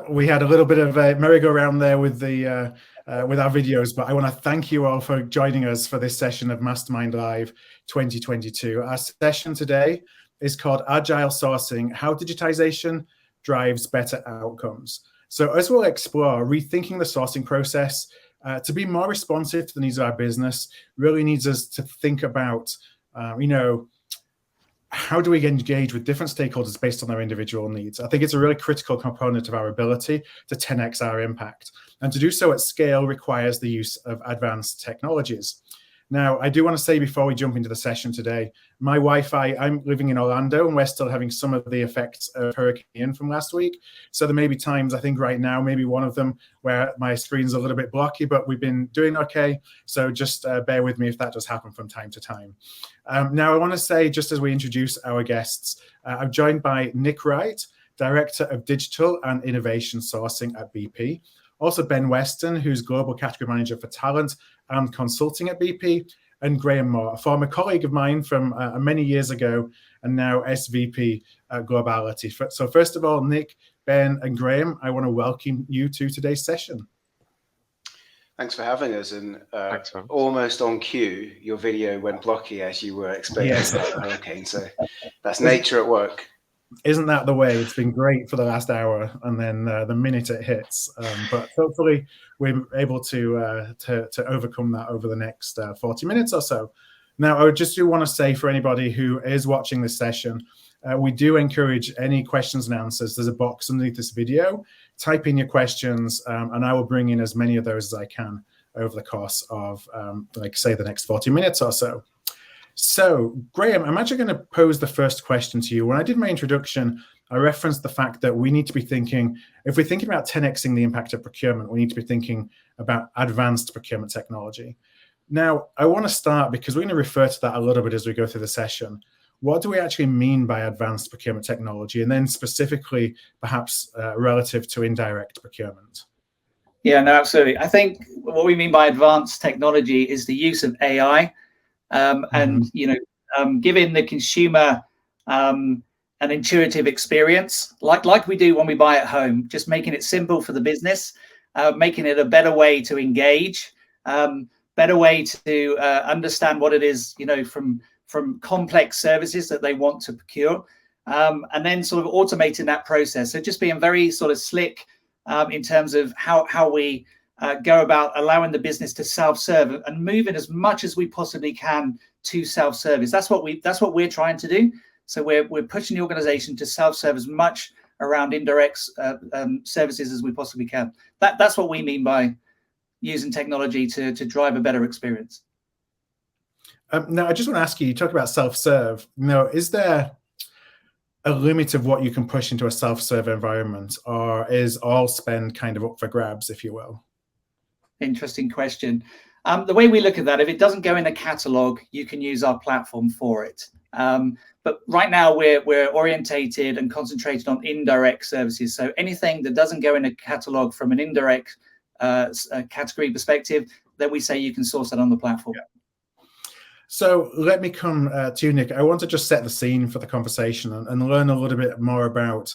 We had a little bit of a merry-go-round there with the with our videos, but I want to thank you all for joining us for this session of Mastermind Live 2022. Our session today is called Agile Sourcing: How Digitization Drives Better Outcomes. So as we'll explore, rethinking the sourcing process to be more responsive to the needs of our business really needs us to think about, how do we engage with different stakeholders based on their individual needs? I think it's a really critical component of our ability to 10x our impact. And to do so at scale requires the use of advanced technologies. Now, I do want to say before we jump into the session today, my Wi-Fi, I'm living in Orlando and we're still having some of the effects of Hurricane Ian from last week. So there may be times, I think right now, maybe one of them where my screen's a little bit blocky, but we've been doing okay. So just bear with me if that does happen from time to time. Now, I want to say, just as we introduce our guests, I'm joined by Nick Wright, Director of Digital and Innovation Sourcing at BP. Also Ben Weston, who's Global Category Manager for Talent and Consulting at BP, and Graham Moore, a former colleague of mine from many years ago, and now SVP at Globality. So first of all, Nick, Ben, and Graham, I want to welcome you to today's session. Thanks for having us, and almost on cue, your video went blocky as you were explaining about the hurricane, so that's nature at work. Isn't that the way? It's been great for the last hour, and then the minute it hits. But hopefully we're able to overcome that over the next 40 minutes or so. Now, I just do want to say for anybody who is watching this session, we do encourage any questions and answers. There's a box underneath this video. Type in your questions, and I will bring in as many of those as I can over the course of, like say, the next 40 minutes or so. So, Graham, I'm actually going to pose the first question to you. When I did my introduction, I referenced the fact that we need to be thinking, if we're thinking about 10xing the impact of procurement, we need to be thinking about advanced procurement technology. Now, I want to start because we're going to refer to that a little bit as we go through the session. What do we actually mean by advanced procurement technology? And then specifically, perhaps relative to indirect procurement. Yeah, no, absolutely. I think what we mean by advanced technology is the use of AI. And giving the consumer an intuitive experience, like we do when we buy at home, just making it simple for the business, making it a better way to engage, better way to understand what it is, from complex services that they want to procure, and then sort of automating that process. So just being very sort of slick in terms of how we go about allowing the business to self-serve and moving as much as we possibly can to self-service. That's what we're trying to do. So we're pushing the organization to self-serve as much around indirect services as we possibly can. That's what we mean by using technology to drive a better experience. Now, I just want to ask you, you talk about self-serve. Now, is there a limit of what you can push into a self-serve environment, or is all spend kind of up for grabs, if you will? Interesting question. The way we look at that, if it doesn't go in a catalog, you can use our platform for it. But right now we're orientated and concentrated on indirect services. So anything that doesn't go in a catalog from an indirect category perspective, then we say you can source that on the platform. Yeah. So let me come to you, Nick. I want to just set the scene for the conversation and learn a little bit more about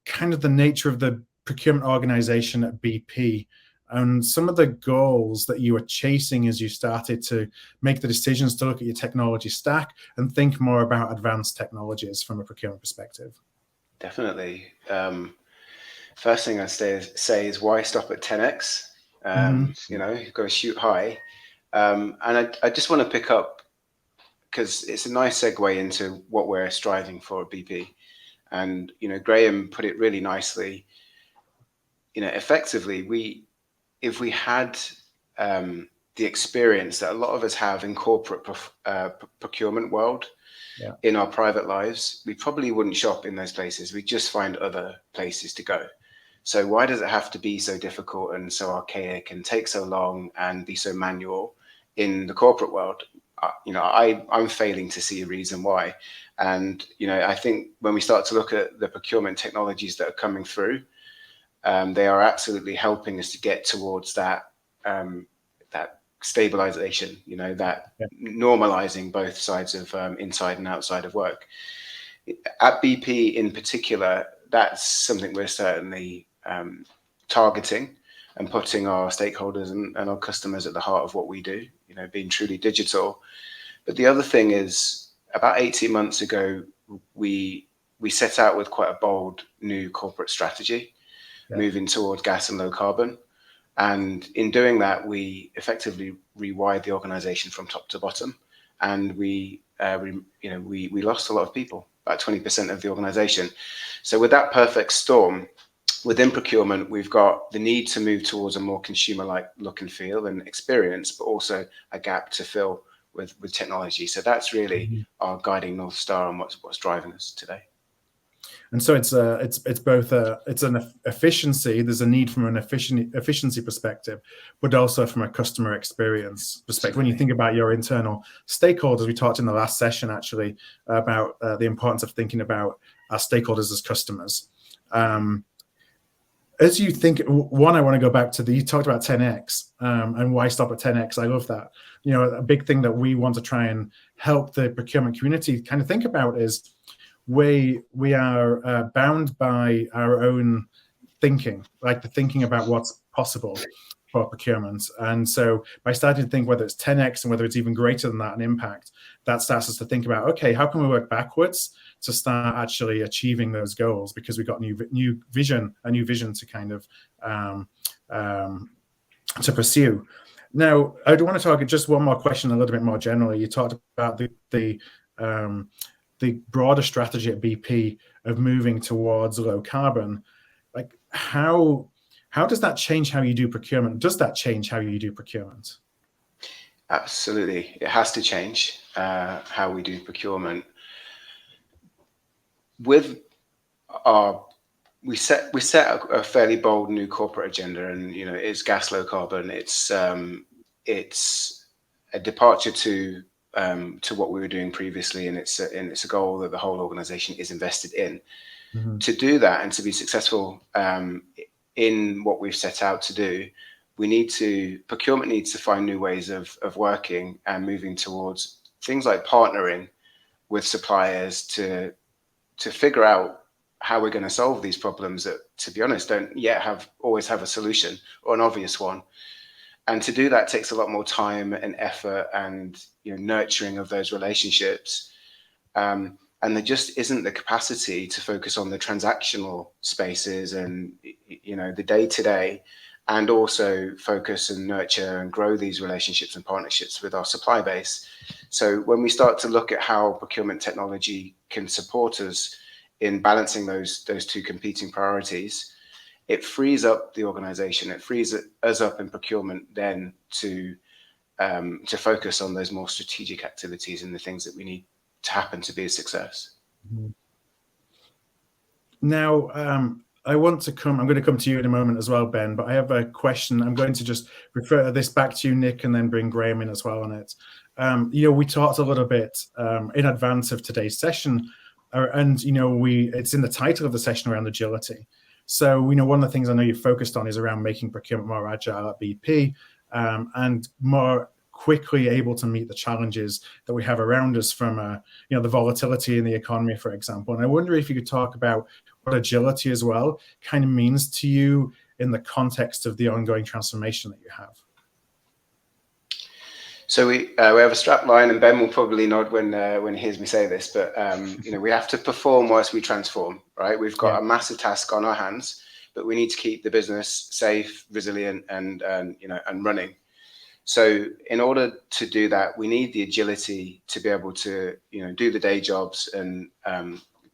kind of the nature of the procurement organization at BP and some of the goals that you were chasing as you started to make the decisions to look at your technology stack and think more about advanced technologies from a procurement perspective. Definitely. First thing I'd say is why stop at 10x? You've got to shoot high. And I just want to pick up, because it's a nice segue into what we're striving for at BP. And, Graham put it really nicely. Effectively, if we had the experience that a lot of us have in corporate procurement world, in our private lives, we probably wouldn't shop in those places. We'd just find other places to go. So why does it have to be so difficult and so archaic and take so long and be so manual in the corporate world? I'm failing to see a reason why. And, I think when we start to look at the procurement technologies that are coming through, they are absolutely helping us to get towards that stabilization, normalizing both sides of inside and outside of work. At BP in particular, that's something we're certainly targeting and putting our stakeholders and our customers at the heart of what we do, being truly digital. But the other thing is, about 18 months ago, we set out with quite a bold new corporate strategy, moving towards gas and low carbon. And in doing that, we effectively rewired the organization from top to bottom. And we lost a lot of people, about 20% of the organization. So with that perfect storm, within procurement, we've got the need to move towards a more consumer-like look and feel and experience, but also a gap to fill with technology. So that's really our guiding North Star and what's driving us today. And so it's both an efficiency. There's a need from an efficiency perspective, but also from a customer experience perspective. When you think about your internal stakeholders, we talked in the last session actually about the importance of thinking about our stakeholders as customers. As you think, one, I want to go back to you talked about 10x and why stop at 10x. I love that. A big thing that we want to try and help the procurement community kind of think about is we are bound by our own thinking, like the thinking about what's possible for procurement. And so by starting to think whether it's 10x and whether it's even greater than that in impact, that starts us to think about, okay, how can we work backwards to start actually achieving those goals? Because we've got a new vision to kind of to pursue. Now, I do want to talk just one more question a little bit more generally. You talked about the broader strategy at BP of moving towards low carbon. Like how does that change how you do procurement? Does that change how you do procurement? Absolutely. It has to change how we do procurement. We set a fairly bold new corporate agenda, and it's gas low carbon. It's a departure to what we were doing previously, and it's a goal that the whole organization is invested in. Mm-hmm. To do that and to be successful in what we've set out to do, procurement needs to find new ways of working and moving towards things like partnering with suppliers to figure out how we're going to solve these problems that, to be honest, don't yet always have a solution or an obvious one. And to do that takes a lot more time and effort and nurturing of those relationships. And there just isn't the capacity to focus on the transactional spaces and the day-to-day, and also focus and nurture and grow these relationships and partnerships with our supply base. So when we start to look at how procurement technology can support us in balancing those two competing priorities, it frees up the organization. It frees us up in procurement then to focus on those more strategic activities and the things that we need to happen to be a success. Now, I'm going to come to you in a moment as well, Ben, but I have a question. I'm going to just refer this back to you, Nick, and then bring Graham in as well on it. We talked a little bit in advance of today's session, and it's in the title of the session around agility. So one of the things I know you're focused on is around making procurement more agile at BP and more quickly able to meet the challenges that we have around us from the volatility in the economy, for example. And I wonder if you could talk about what agility as well kind of means to you in the context of the ongoing transformation that you have. So we have a strap line, and Ben will probably nod when he hears me say this, but we have to perform whilst we transform, right? We've got a massive task on our hands, but we need to keep the business safe, resilient, and running. So in order to do that, we need the agility to be able to do the day jobs and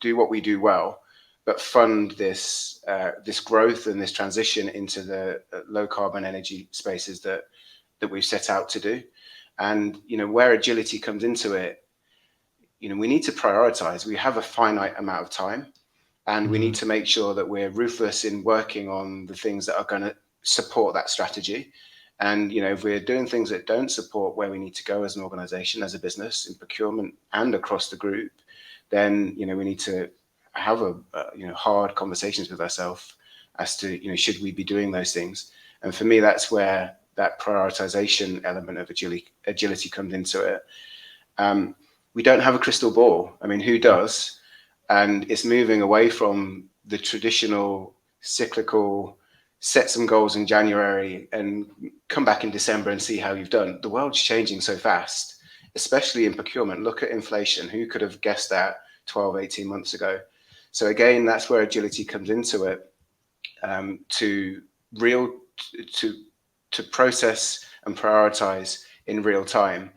do what we do well, but fund this growth and this transition into the low carbon energy spaces that we've set out to do. And where agility comes into it, we need to prioritize. We have a finite amount of time, and we need to make sure that we're ruthless in working on the things that are going to support that strategy. And if we're doing things that don't support where we need to go as an organization, as a business, in procurement and across the group, then we need to have hard conversations with ourselves as to should we be doing those things. And for me, that's where that prioritization element of agility comes into it. We don't have a crystal ball. I mean, who does? And it's moving away from the traditional cyclical, set some goals in January and come back in December and see how you've done. The world's changing so fast, especially in procurement. Look at inflation. Who could have guessed that 12, 18 months ago? So again, that's where agility comes into it, to process and prioritize in real time.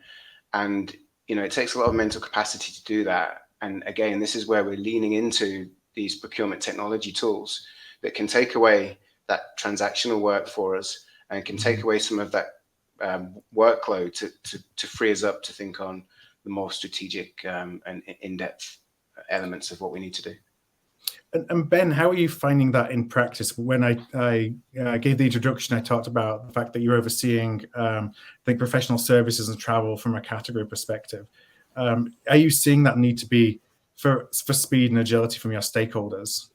And, it takes a lot of mental capacity to do that. And again, this is where we're leaning into these procurement technology tools that can take away that transactional work for us and can take away some of that workload to free us up to think on the more strategic and in-depth elements of what we need to do. And Ben, how are you finding that in practice? When I gave the introduction, I talked about the fact that you're overseeing, I think, professional services and travel from a category perspective. Are you seeing that need to be for speed and agility from your stakeholders?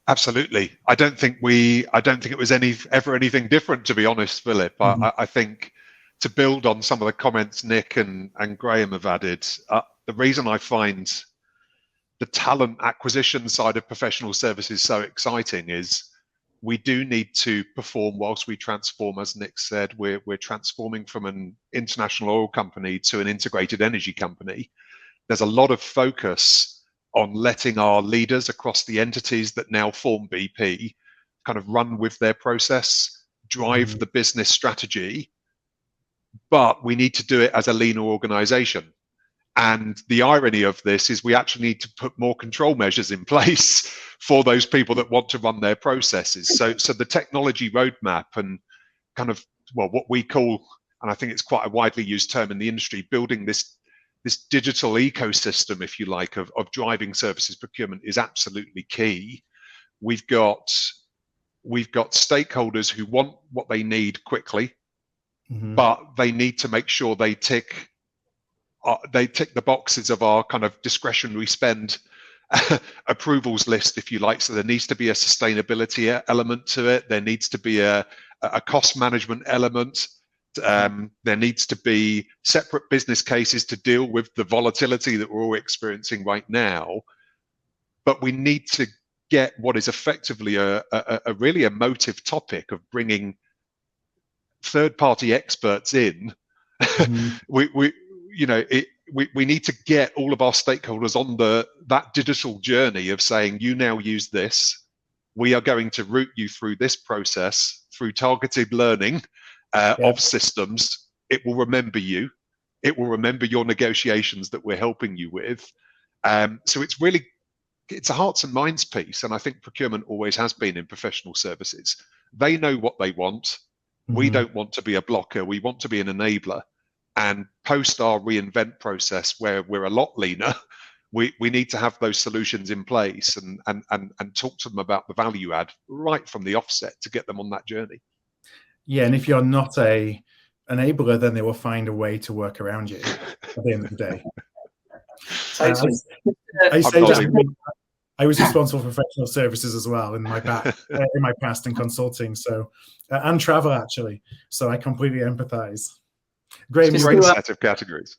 Absolutely. I don't think it was ever anything different, to be honest, Philip. I think, to build on some of the comments Nick and Graham have added, the reason I find the talent acquisition side of professional services so exciting is we do need to perform whilst we transform. As Nick said, we're transforming from an international oil company to an integrated energy company. There's a lot of focus on letting our leaders across the entities that now form BP kind of run with their process, drive the business strategy, but we need to do it as a leaner organization. And the irony of this is we actually need to put more control measures in place for those people that want to run their processes. So the technology roadmap and kind of, what we call, and I think it's quite a widely used term in the industry, building this digital ecosystem, if you like, of driving services procurement is absolutely key. We've got stakeholders who want what they need quickly, but they need to make sure they tick the boxes of our kind of discretionary spend approvals list, if you like. So there needs to be a sustainability element to it. There needs to be a cost management element. There needs to be separate business cases to deal with the volatility that we're all experiencing right now. But we need to get what is effectively a really emotive topic of bringing third-party experts in. We need to get all of our stakeholders on that digital journey of saying, you now use this. We are going to route you through this process through targeted learning of systems. It will remember you. It will remember your negotiations that we're helping you with. So it's a hearts and minds piece. And I think procurement always has been in professional services. They know what they want. We don't want to be a blocker. We want to be an enabler. And post our reinvent process, where we're a lot leaner, we need to have those solutions in place and talk to them about the value add right from the offset to get them on that journey. Yeah, and if you're not a enabler, then they will find a way to work around you at the end of the day. I was responsible for professional services as well in my past in consulting, so and travel actually. So I completely empathize. Great set of categories.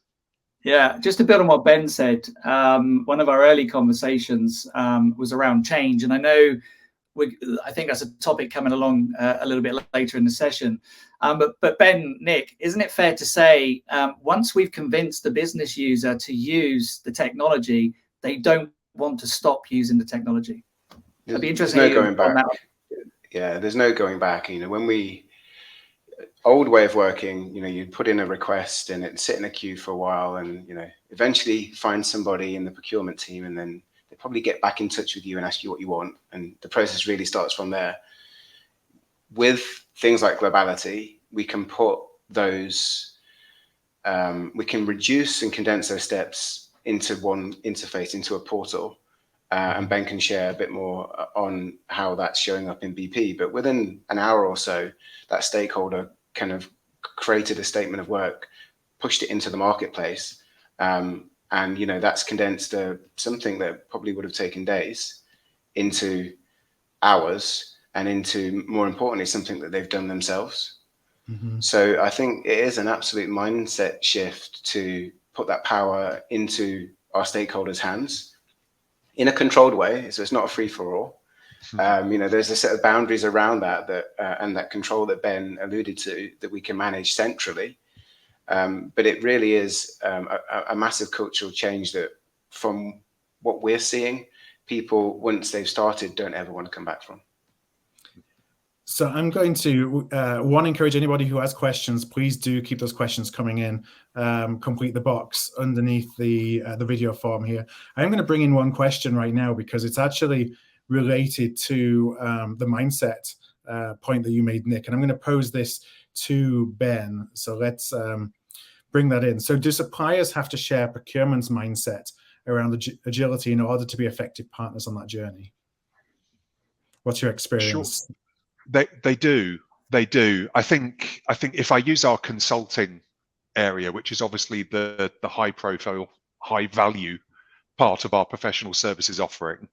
Yeah, just to build on what Ben said, one of our early conversations was around change, and I think that's a topic coming along a little bit later in the session. But Ben, Nick, isn't it fair to say once we've convinced the business user to use the technology, they don't want to stop using the technology? It'd be interesting. There's no going back. Yeah, there's no going back. When old way of working, you'd put in a request and it'd sit in a queue for a while, and eventually find somebody in the procurement team, and then they probably get back in touch with you and ask you what you want, and the process really starts from there. With things like Globality, we can put those, we can reduce and condense those steps into one interface, into a portal, and Ben can share a bit more on how that's showing up in BP. But within an hour or so, that stakeholder kind of created a statement of work, pushed it into the marketplace, and that's condensed something that probably would have taken days into hours, and into, more importantly, something that they've done themselves. So I think it is an absolute mindset shift to put that power into our stakeholders' hands in a controlled way. So it's not a free-for-all, There's a set of boundaries around that and that control that Ben alluded to that we can manage centrally. But it really is a massive cultural change that, from what we're seeing, people, once they've started, don't ever want to come back from. So I'm going to encourage anybody who has questions, please do keep those questions coming in. Complete the box underneath the video form here. I'm going to bring in one question right now because it's actually related to the mindset point that you made, Nick, and I'm going to pose this to Ben. So let's bring that in. So do suppliers have to share procurement's mindset around agility in order to be effective partners on that journey? What's your experience? Sure. They do. I think if I use our consulting area, which is obviously the high profile, high value part of our professional services offering,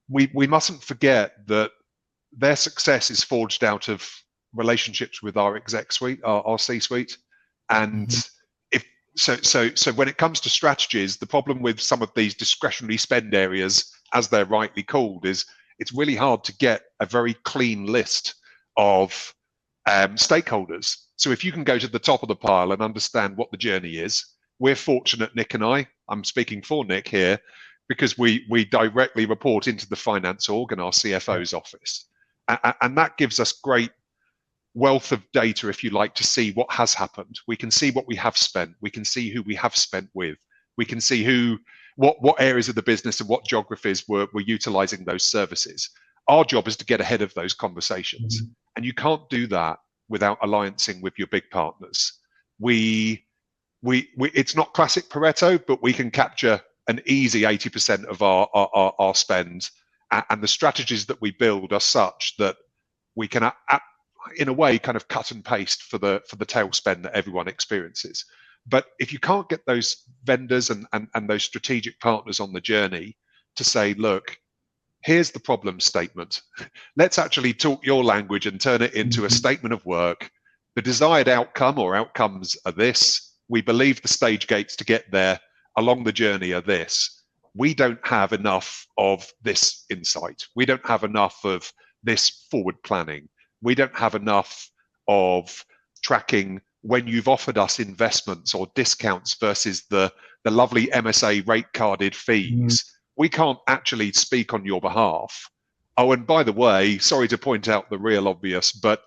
we mustn't forget that their success is forged out of relationships with our exec suite, our C-suite. And so when it comes to strategies, the problem with some of these discretionary spend areas, as they're rightly called, is it's really hard to get a very clean list of stakeholders. So if you can go to the top of the pile and understand what the journey is, we're fortunate, Nick and I'm speaking for Nick here, because we directly report into the finance org and our CFO's office. And that gives us great wealth of data, if you like, to see what has happened. We can see what we have spent. We can see who we have spent with. We can see what areas of the business and what geographies were utilizing those services. Our job is to get ahead of those conversations. And you can't do that without alliancing with your big partners. It's not classic Pareto, but we can capture an easy 80% of our spend. And the strategies that we build are such that we can, in a way, kind of cut and paste for the tail spend that everyone experiences. But if you can't get those vendors and those strategic partners on the journey to say, look, here's the problem statement. Let's actually talk your language and turn it into a statement of work. The desired outcome or outcomes are this. We believe the stage gates to get there along the journey are this. We don't have enough of this insight. We don't have enough of this forward planning. We don't have enough of tracking when you've offered us investments or discounts versus the lovely MSA rate carded fees. We can't actually speak on your behalf. Oh, and by the way, sorry to point out the real obvious, but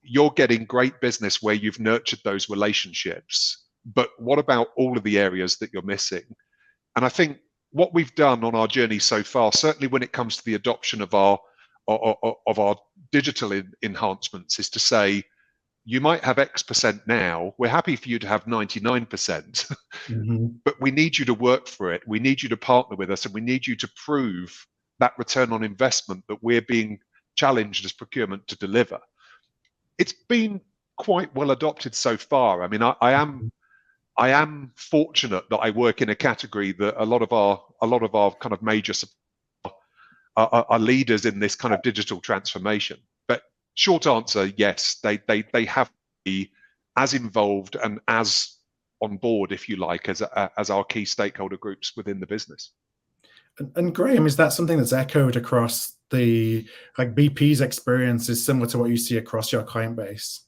you're getting great business where you've nurtured those relationships. But what about all of the areas that you're missing? And I think what we've done on our journey so far, certainly when it comes to the adoption of our digital enhancements, is to say, you might have X% now. We're happy for you to have 99%, but we need you to work for it. We need you to partner with us, and we need you to prove that return on investment that we're being challenged as procurement to deliver. It's been quite well adopted so far. I mean, I am fortunate that I work in a category that a lot of our kind of major are leaders in this kind of digital transformation. But short answer, yes, they have to be as involved and as on board, if you like, as our key stakeholder groups within the business. And Graham, is that something that's echoed across BP's experience is similar to what you see across your client base?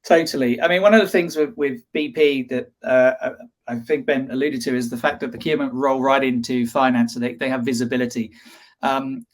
Totally. I mean, one of the things with BP that I think Ben alluded to is the fact that procurement roll right into finance, so they have visibility. And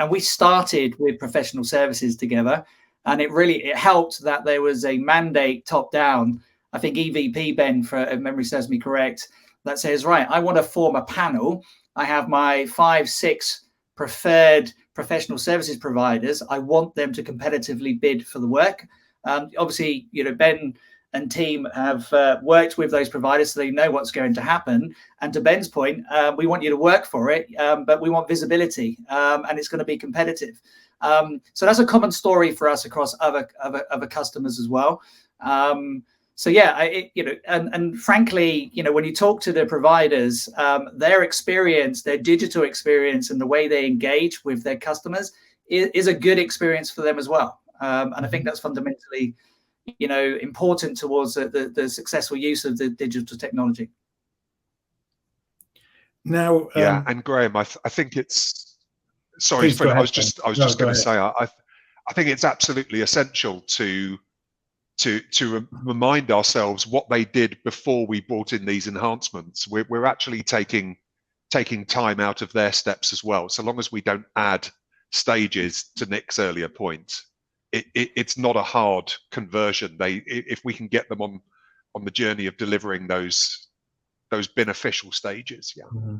we started with professional services together, and it helped that there was a mandate top down. I think EVP, Ben, if memory serves me correct, that says, right, I want to form a panel. I have my 5-6 preferred professional services providers. I want them to competitively bid for the work. Obviously, Ben and team have worked with those providers, so they know what's going to happen. And to Ben's point, we want you to work for it, but we want visibility, and it's going to be competitive. So that's a common story for us across other customers as well. So yeah, and frankly, when you talk to the providers, their experience, their digital experience, and the way they engage with their customers is a good experience for them as well. And I think that's fundamentally, important towards the successful use of the digital technology. Now, yeah, and Graham, I think it's Sorry, Please Phil, go I was ahead, just Ben. No, go going to ahead. say I think it's absolutely essential to remind ourselves what they did before we brought in these enhancements. We're actually taking time out of their steps as well. So long as we don't add stages, to Nick's earlier point, it's not a hard conversion. If we can get them on the journey of delivering those beneficial stages. Yeah. Mm-hmm.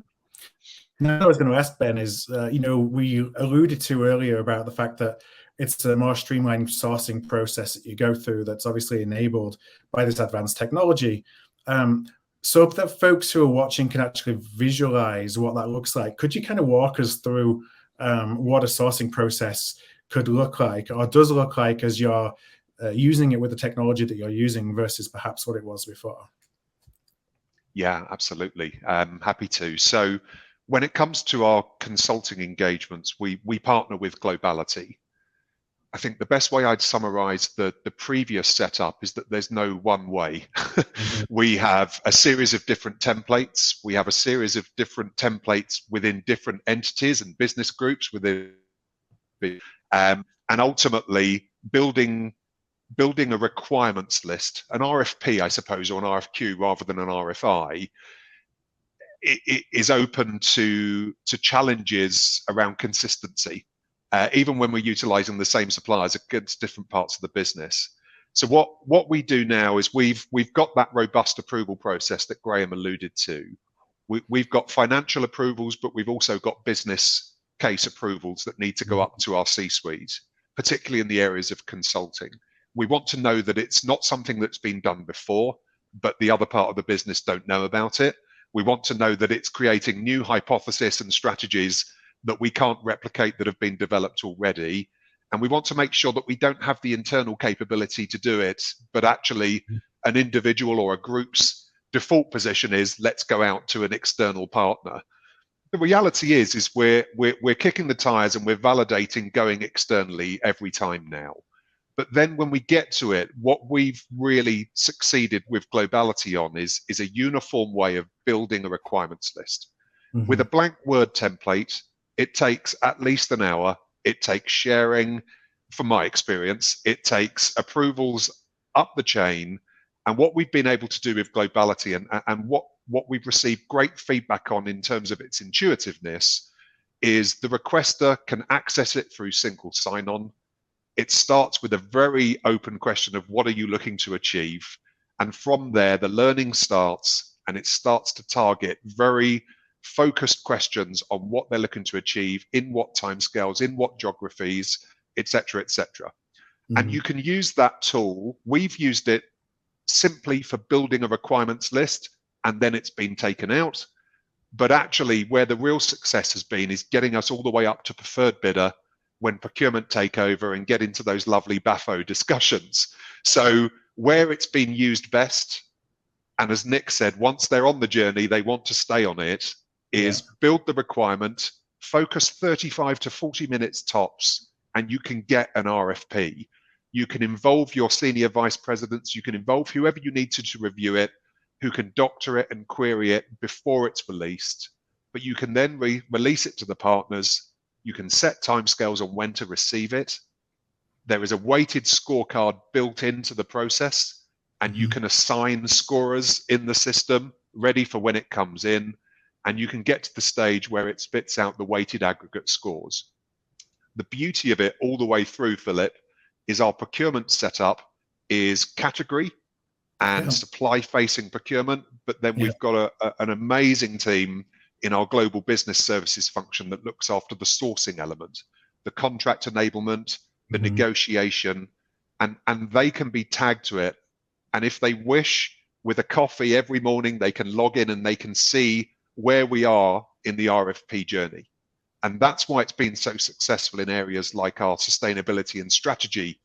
Now, I was going to ask Ben is, we alluded to earlier about the fact that it's a more streamlined sourcing process that you go through that's obviously enabled by this advanced technology. So that folks who are watching can actually visualize what that looks like, could you kind of walk us through what a sourcing process could look like, or does look like, as you're using it with the technology that you're using versus perhaps what it was before? Yeah, absolutely. Happy to. So when it comes to our consulting engagements, we partner with Globality. I think the best way I'd summarize the previous setup is that there's no one way. Mm-hmm. We have a series of different templates. We have a series of different templates within different entities and business groups within, and ultimately building a requirements list, an RFP, I suppose, or an RFQ rather than an RFI. It is open to challenges around consistency, even when we're utilizing the same suppliers against different parts of the business. So what we do now is we've got that robust approval process that Graham alluded to. We've got financial approvals, but we've also got business case approvals that need to go up to our C-suite, particularly in the areas of consulting. We want to know that it's not something that's been done before, but the other part of the business don't know about it. We want to know that it's creating new hypotheses and strategies that we can't replicate that have been developed already. And we want to make sure that we don't have the internal capability to do it, but actually an individual or a group's default position is, let's go out to an external partner. The reality is we're kicking the tires and we're validating going externally every time now. But then when we get to it, what we've really succeeded with Globality on is a uniform way of building a requirements list. Mm-hmm. With a blank Word template, it takes at least an hour. It takes sharing, from my experience, it takes approvals up the chain. And what we've been able to do with Globality and what we've received great feedback on in terms of its intuitiveness is the requester can access it through single sign-on. It starts with a very open question of what are you looking to achieve? And from there, the learning starts, and it starts to target very focused questions on what they're looking to achieve, in what timescales, in what geographies, etc., etc. Mm-hmm. And you can use that tool. We've used it simply for building a requirements list, and then it's been taken out. But actually, where the real success has been is getting us all the way up to preferred bidder when procurement take over and get into those lovely BAFO discussions. So where it's been used best, and as Nick said, once they're on the journey, they want to stay on it, is build the requirement, focus 35 to 40 minutes tops, and you can get an RFP. You can involve your senior vice presidents, you can involve whoever you need to review it, who can doctor it and query it before it's released. But you can then release it to the partners. You can set timescales on when to receive it. There is a weighted scorecard built into the process, and you can assign scorers in the system ready for when it comes in, and you can get to the stage where it spits out the weighted aggregate scores. The beauty of it all the way through, Philip, is our procurement setup is category and supply-facing procurement, but then we've got an amazing team in our global business services function that looks after the sourcing element, the contract enablement, the negotiation, and they can be tagged to it. And if they wish, with a coffee every morning, they can log in and they can see where we are in the RFP journey. And that's why it's been so successful in areas like our sustainability and strategy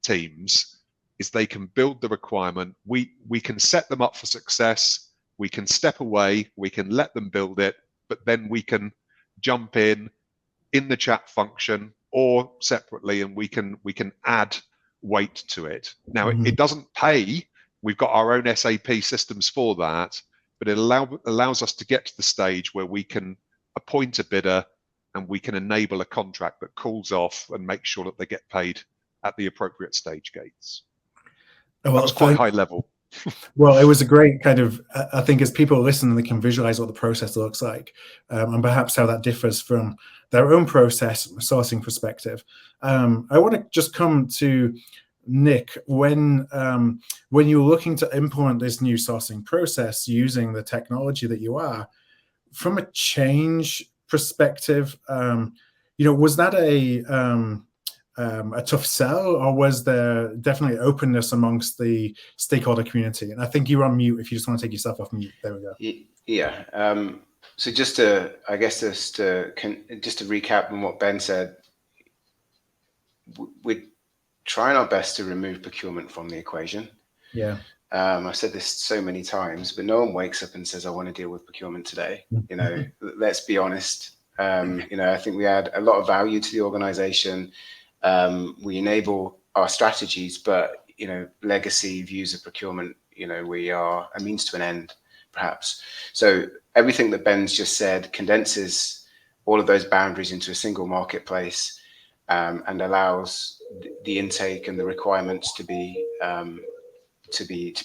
teams, is they can build the requirement. We can set them up for success. We can step away, we can let them build it, but then we can jump in the chat function or separately, and we can add weight to it. Now, it doesn't pay. We've got our own SAP systems for that, but it allows us to get to the stage where we can appoint a bidder, and we can enable a contract that calls off and makes sure that they get paid at the appropriate stage gates. Well, that was quite high level. Well, it was a great kind of, I think as people listen, they can visualize what the process looks like, and perhaps how that differs from their own process sourcing perspective. I want to just come to Nick, when you're looking to implement this new sourcing process using the technology that you are, from a change perspective, was that a tough sell, or was there definitely openness amongst the stakeholder community? And I think you're on mute if you just want to take yourself off mute. There we go. Yeah. So just to recap on what Ben said, we're trying our best to remove procurement from the equation. Yeah. I've said this so many times, but no one wakes up and says, I want to deal with procurement today. Let's be honest. I think we add a lot of value to the organization. We enable our strategies, but, legacy views of procurement, we are a means to an end, perhaps. So everything that Ben's just said condenses all of those boundaries into a single marketplace, and allows the intake and the requirements to be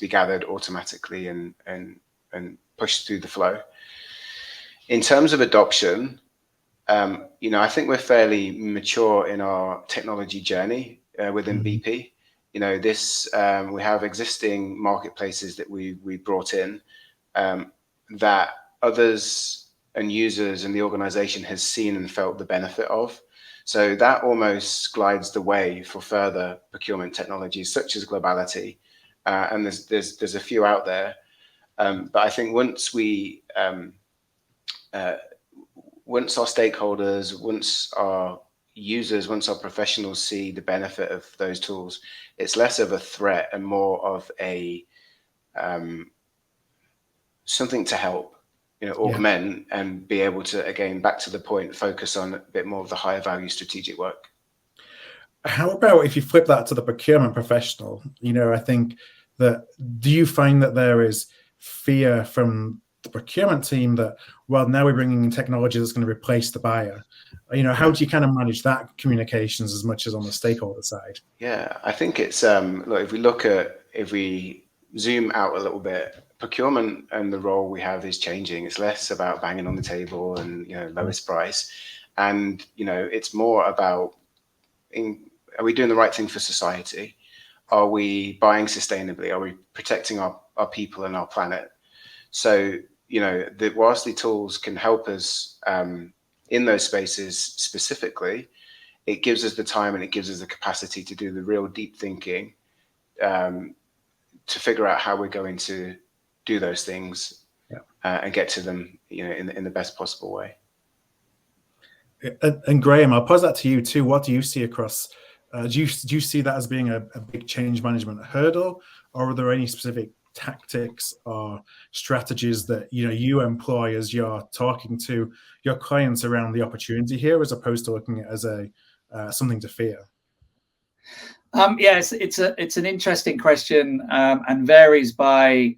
gathered automatically and pushed through the flow. In terms of adoption, I think we're fairly mature in our technology journey within BP. We have existing marketplaces that we brought in, that others and users and the organization has seen and felt the benefit of. So that almost glides the way for further procurement technologies such as Globality. And there's a few out there. But I think once our stakeholders, once our users, once our professionals see the benefit of those tools, it's less of a threat and more of a something to help, augment and be able to, again, back to the point, focus on a bit more of the higher value strategic work. How about if you flip that to the procurement professional? I think that, do you find that there is fear from the procurement team that, well, now we're bringing in technology that's going to replace the buyer? How do you kind of manage that communications as much as on the stakeholder side? Yeah, I think it's if we zoom out a little bit, procurement and the role we have is changing. It's less about banging on the table and lowest price, and it's more about, are we doing the right thing for society? Are we buying sustainably? Are we protecting our people and our planet? So whilst the tools can help us in those spaces specifically, it gives us the time and it gives us the capacity to do the real deep thinking, to figure out how we're going to do those things, and get to them, in the best possible way. And Graham, I'll pose that to you too. What do you see across? Do you see that as being a big change management hurdle, or are there any specific tactics or strategies that you employ as you're talking to your clients around the opportunity here, as opposed to looking at it as something to fear? Yes, it's an interesting question, and varies by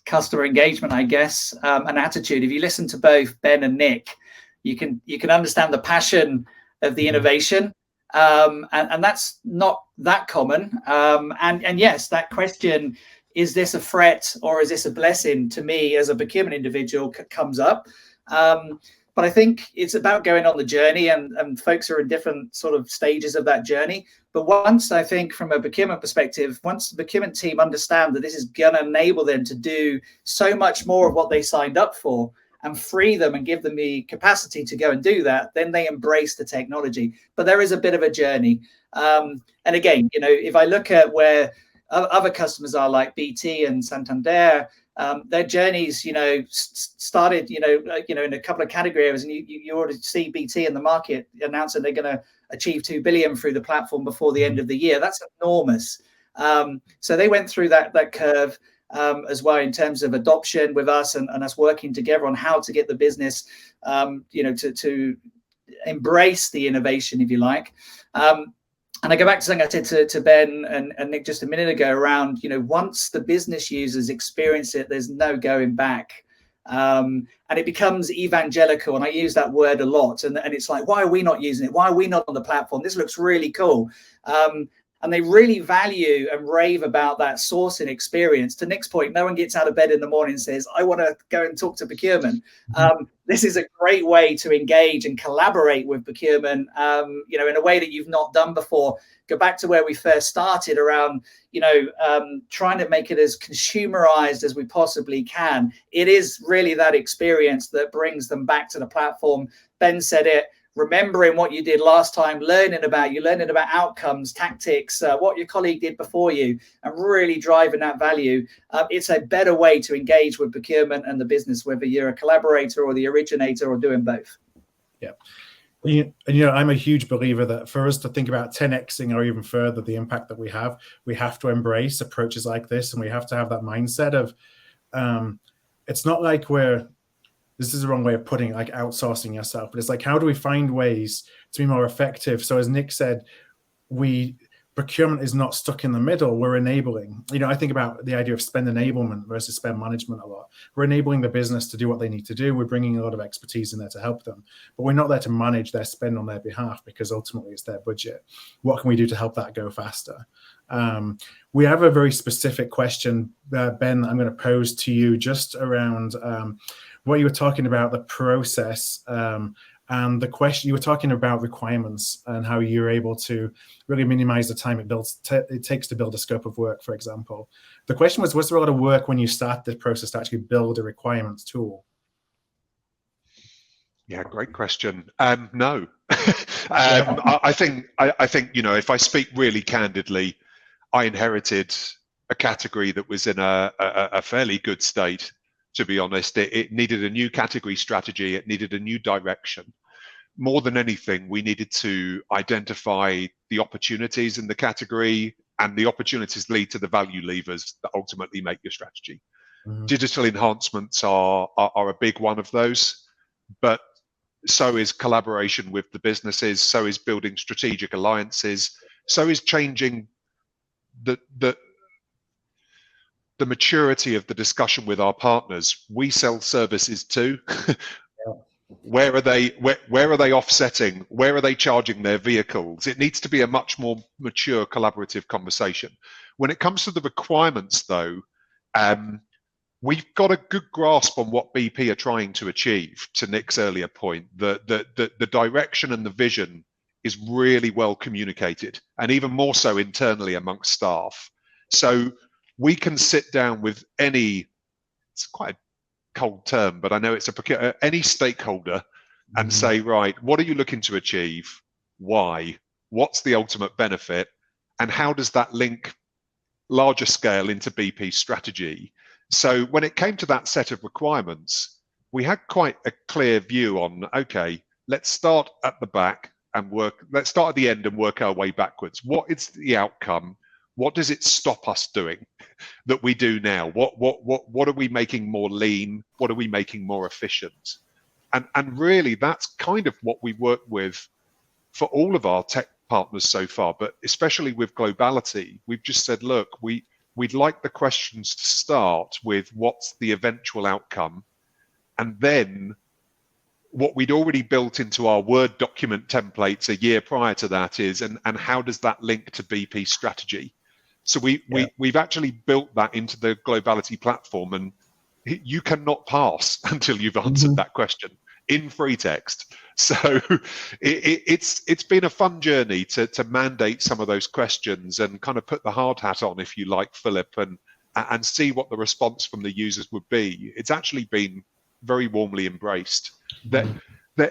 customer engagement, I guess, and attitude. If you listen to both Ben and Nick, you can understand the passion of the innovation, and that's not that common. And yes, that question, is this a threat or is this a blessing to me as a procurement individual, comes up. But I think it's about going on the journey, and folks are in different sort of stages of that journey. But once, I think, from a procurement perspective, once the procurement team understand that this is going to enable them to do so much more of what they signed up for, and free them and give them the capacity to go and do that, then they embrace the technology. But there is a bit of a journey. And again, if I look at where other customers are, like BT and Santander, their journeys, started, in a couple of category areas, and you already see BT in the market announcing they're going to achieve 2 billion through the platform before the end of the year. That's enormous. So they went through that curve as well, in terms of adoption with us and us working together on how to get the business, to embrace the innovation, if you like. And I go back to something I said to Ben and Nick just a minute ago around, once the business users experience it, there's no going back. And it becomes evangelical, and I use that word a lot. And it's like, why are we not using it? Why are we not on the platform? This looks really cool. And they really value and rave about that sourcing experience. To Nick's point, no one gets out of bed in the morning and says, I want to go and talk to procurement. This is a great way to engage and collaborate with procurement, in a way that you've not done before. Go back to where we first started around, trying to make it as consumerized as we possibly can. It is really that experience that brings them back to the platform. Ben said it. Remembering what you did last time, learning about outcomes, tactics, what your colleague did before you, and really driving that value. It's a better way to engage with procurement and the business, whether you're a collaborator or the originator or doing both. Yeah. I'm a huge believer that for us to think about 10xing or even further the impact that we have to embrace approaches like this, and we have to have that mindset of it's not like this is the wrong way of putting it, like outsourcing yourself, but it's like, how do we find ways to be more effective? So as Nick said, procurement is not stuck in the middle, we're enabling. I think about the idea of spend enablement versus spend management a lot. We're enabling the business to do what they need to do. We're bringing a lot of expertise in there to help them, but we're not there to manage their spend on their behalf, because ultimately it's their budget. What can we do to help that go faster? We have a very specific question, Ben, I'm going to pose to you just around what you were talking about, the process, and the question you were talking about requirements and how you're able to really minimize the time it takes to build a scope of work, for example. The question was there a lot of work when you start the process to actually build a requirements tool? Yeah, great question. No. I think if I speak really candidly, I inherited a category that was in a fairly good state. To be honest, it needed a new category strategy. It needed a new direction. More than anything, we needed to identify the opportunities in the category, and the opportunities lead to the value levers that ultimately make your strategy. Digital enhancements are a big one of those, but so is collaboration with the businesses, so is building strategic alliances, so is changing the maturity of the discussion with our partners. We sell services too. Where are they offsetting? Where are they charging their vehicles? It needs to be a much more mature collaborative conversation. When it comes to the requirements though, we've got a good grasp on what BP are trying to achieve. To Nick's earlier point, the direction and the vision is really well communicated, and even more so internally amongst staff. So we can sit down with it's quite a cold term, but I know it's any stakeholder and say, right, what are you looking to achieve? Why? What's the ultimate benefit? And how does that link larger scale into BP's strategy? So when it came to that set of requirements, we had quite a clear view on, okay, let's start at the back and let's start at the end and work our way backwards. What is the outcome? What does it stop us doing that we do now? What are we making more lean? What are we making more efficient? And really, that's kind of what we work with for all of our tech partners so far, but especially with Globality, we've just said, look, we'd like the questions to start with what's the eventual outcome, and then what we'd already built into our Word document templates a year prior to that is, and how does that link to BP strategy? So we've actually built that into the Globality platform, and you cannot pass until you've answered that question in free text. So it's been a fun journey to mandate some of those questions and kind of put the hard hat on, if you like, Philip, and see what the response from the users would be. It's actually been very warmly embraced. It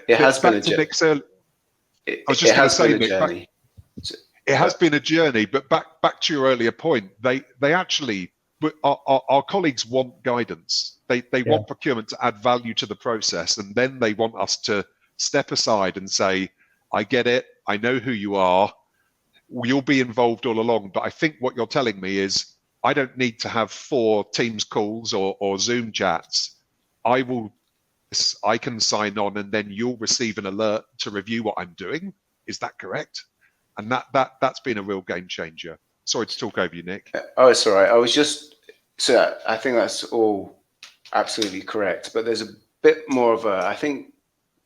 has been a journey. It has been a journey, but back to your earlier point, they actually, our colleagues want guidance. They want procurement to add value to the process, and then they want us to step aside and say, I get it, I know who you are, you'll be involved all along, but I think what you're telling me is I don't need to have 4 Teams calls or Zoom chats. I can sign on and then you'll receive an alert to review what I'm doing. Is that correct? And that's been a real game changer. Sorry to talk over you, Nick. Oh, it's all right. I think that's all absolutely correct. But there's a bit more of I think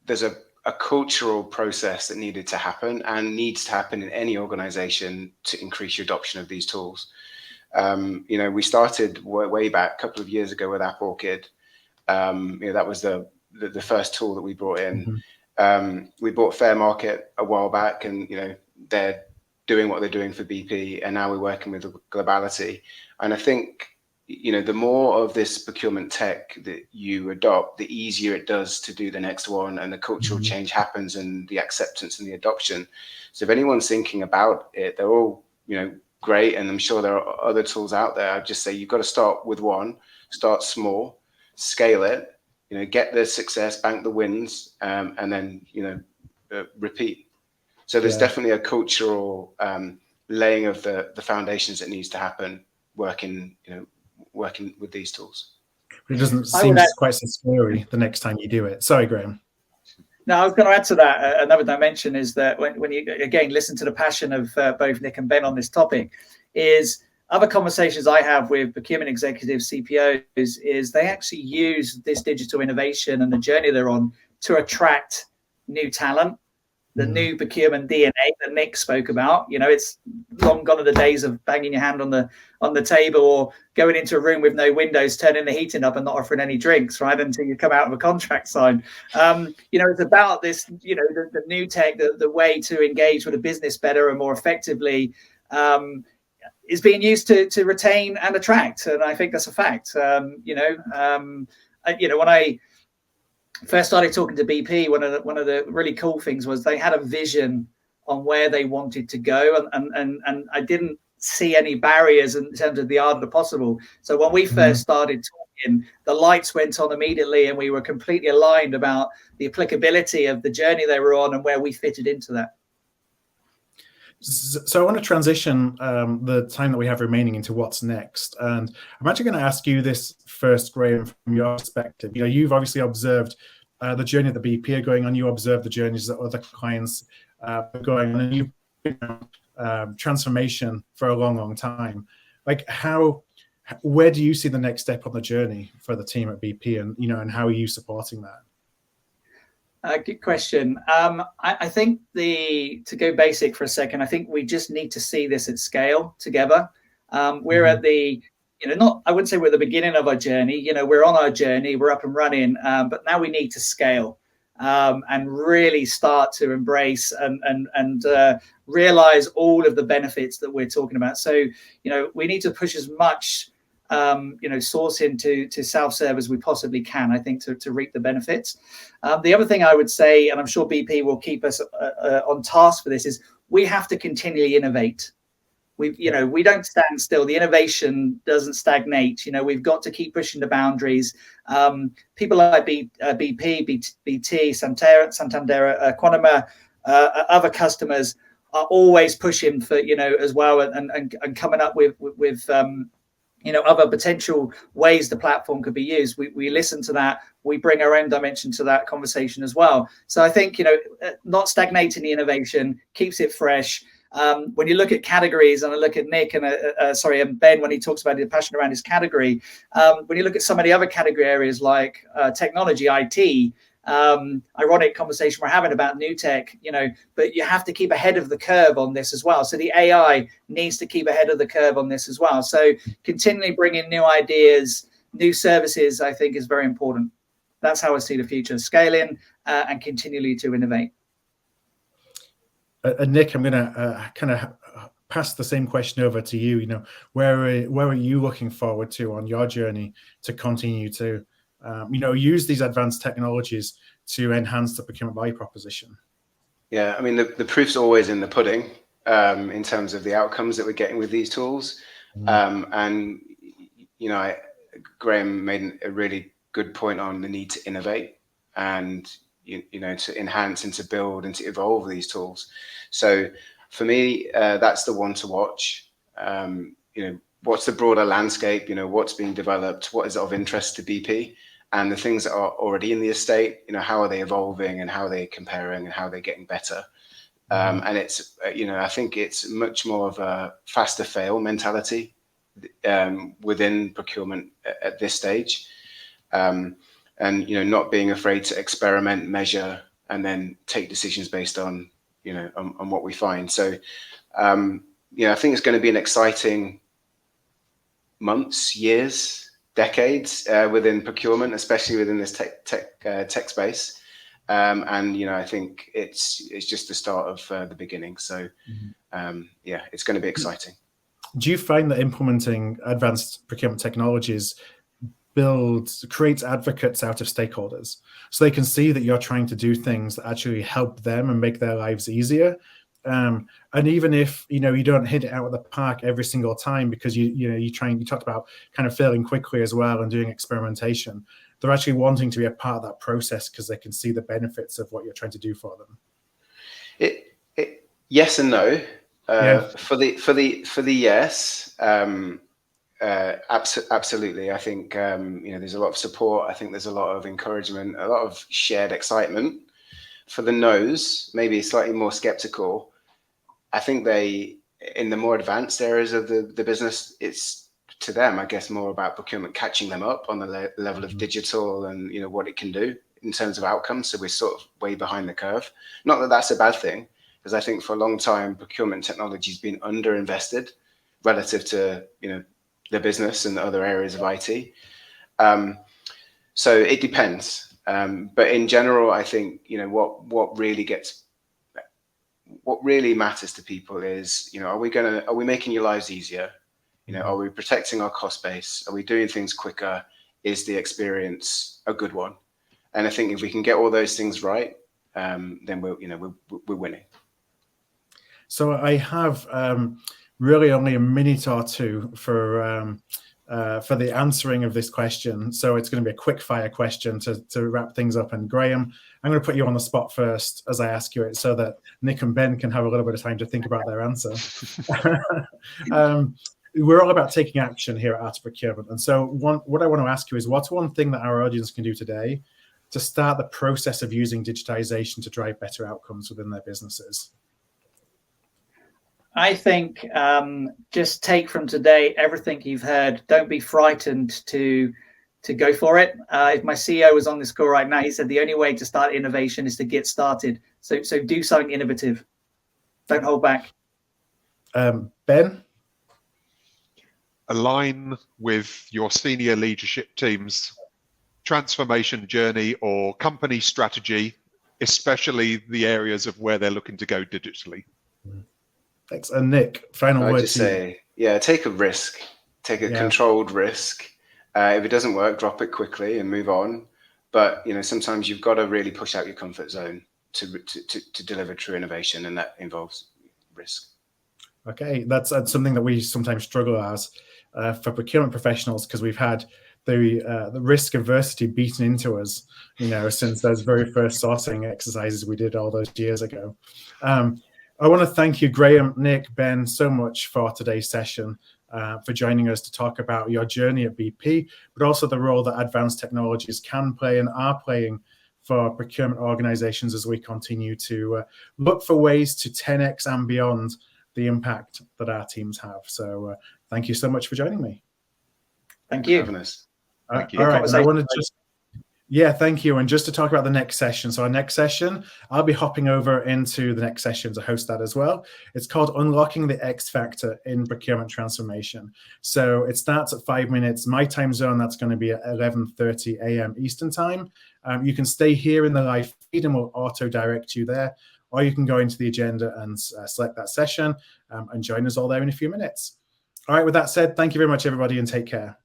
there's a cultural process that needed to happen and needs to happen in any organization to increase your adoption of these tools. We started way back a couple of years ago with App Orchid. That was the first tool that we brought in. We bought Fair Market a while back, and they're doing what they're doing for BP, and now we're working with Globality. And I think the more of this procurement tech that you adopt, the easier it does to do the next one, and the cultural change happens, and the acceptance and the adoption. So if anyone's thinking about it, they're all great, and I'm sure there are other tools out there. I'd just say you've got to start with one, start small, scale it, get the success, bank the wins, and then repeat. So there's definitely a cultural laying of the foundations that needs to happen working with these tools. It doesn't seem quite so scary the next time you do it. Sorry, Graham. No, I was going to add to that. Another dimension is that when you, again, listen to the passion of both Nick and Ben on this topic, is other conversations I have with procurement executives, CPOs, is they actually use this digital innovation and the journey they're on to attract new talent, the new procurement DNA that Nick spoke about. It's long gone are the days of banging your hand on the table or going into a room with no windows, turning the heating up and not offering any drinks, right, until you come out of a contract sign. It's about this, the new tech, the way to engage with a business better and more effectively is being used to retain and attract. And I think that's a fact. When I first started talking to BP, one of the really cool things was they had a vision on where they wanted to go, and I didn't see any barriers in terms of the art of the possible. So when we first started talking, the lights went on immediately, and we were completely aligned about the applicability of the journey they were on and where we fitted into that. So I want to transition the time that we have remaining into what's next. And I'm actually going to ask you this first, Graham, from your perspective. You've obviously observed the journey that BP are going on. You observe the journeys that other clients are going on, and you've been transformation for a long, long time. Where do you see the next step on the journey for the team at BP, and how are you supporting that? Good question. I think to go basic for a second, I think we just need to see this at scale together. We're at the, I wouldn't say we're at the beginning of our journey. We're on our journey, we're up and running, but now we need to scale and really start to embrace and realize all of the benefits that we're talking about. So, we need to push as much sourcing to self-serve as we possibly can, I think, to reap the benefits. The other thing I would say, and I'm sure BP will keep us on task for this, is we have to continually innovate. We don't stand still. The innovation doesn't stagnate. We've got to keep pushing the boundaries. People like BP, BT, Santander, Quantima, other customers are always pushing for, as well, and coming up with other potential ways the platform could be used. We listen to that. We bring our own dimension to that conversation as well. So I think, not stagnating the innovation keeps it fresh. When you look at categories, and I look at Nick and Ben when he talks about his passion around his category, when you look at some of the other category areas like technology, IT, ironic conversation we're having about new tech, but you have to keep ahead of the curve on this as well. So the AI needs to keep ahead of the curve on this as well. So continually bringing new ideas, new services, I think, is very important. That's how I see the future: scaling and continually to innovate. Nick, I'm going to kind of pass the same question over to you. Where are you looking forward to on your journey to continue to use these advanced technologies to enhance the procurement value proposition? Yeah, I mean, the proof's always in the pudding in terms of the outcomes that we're getting with these tools. And, Graham made a really good point on the need to innovate and, to enhance and to build and to evolve these tools. So for me, that's the one to watch. What's the broader landscape? What's being developed? What is of interest to BP? And the things that are already in the estate, how are they evolving and how are they comparing and how are they getting better? And it's, I think it's much more of a faster fail mentality within procurement at this stage. and not being afraid to experiment, measure, and then take decisions based on on what we find. So I think it's going to be an exciting months, years, decades within procurement, especially within this tech space. And I think it's just the start of the beginning. So it's going to be exciting. Do you find that implementing advanced procurement technologies creates advocates out of stakeholders, so they can see that you're trying to do things that actually help them and make their lives easier? And even if you don't hit it out of the park every single time, because you talked about kind of failing quickly as well and doing experimentation, they're actually wanting to be a part of that process because they can see the benefits of what you're trying to do for them. Yes and no. For the yes, absolutely. I think there's a lot of support. I think there's a lot of encouragement, a lot of shared excitement. For the no's, maybe slightly more skeptical. I think in the more advanced areas of the business, it's to them, I guess, more about procurement catching them up on the level of digital and what it can do in terms of outcomes. So we're sort of way behind the curve. Not that that's a bad thing, because I think for a long time procurement technology has been underinvested relative to the business and other areas of IT. So it depends. But in general, I think what really matters to people is are we making your lives easier? Are we protecting our cost base? Are we doing things quicker? Is the experience a good one? And I think if we can get all those things right, then we're winning. So I have really only a minute or two for the answering of this question. So it's going to be a quick fire question to wrap things up. And Graham, I'm going to put you on the spot first as I ask you it, so that Nick and Ben can have a little bit of time to think about their answer. We're all about taking action here at Art of Procurement. And so what I want to ask you is, what's one thing that our audience can do today to start the process of using digitization to drive better outcomes within their businesses? I think just take from today everything you've heard. Don't be frightened to go for it. If my CEO was on this call right now, he said the only way to start innovation is to get started. So do something innovative. Don't hold back. Ben? Align with your senior leadership team's transformation journey or company strategy, especially the areas of where they're looking to go digitally. Thanks. And Nick, final word. I just say, take a risk, take a controlled risk. If it doesn't work, drop it quickly and move on. But sometimes you've got to really push out your comfort zone to deliver true innovation, and that involves risk. Okay, that's something that we sometimes struggle as for procurement professionals, because we've had the risk aversity beaten into us, since those very first sourcing exercises we did all those years ago. I want to thank you, Graham, Nick, Ben, so much for today's session, for joining us to talk about your journey at BP, but also the role that advanced technologies can play and are playing for procurement organizations as we continue to look for ways to 10x and beyond the impact that our teams have. So thank you so much for joining me. Thank you. For having us. Thank you. All right, and I want to just... Yeah, thank you. And just to talk about the next session. So our next session, I'll be hopping over into the next session to host that as well. It's called Unlocking the X Factor in Procurement Transformation. So it starts at 5 minutes. My time zone, that's going to be at 11:30 a.m. Eastern time. You can stay here in the live feed and we'll auto-direct you there. Or you can go into the agenda and select that session and join us all there in a few minutes. All right, with that said, thank you very much, everybody, and take care.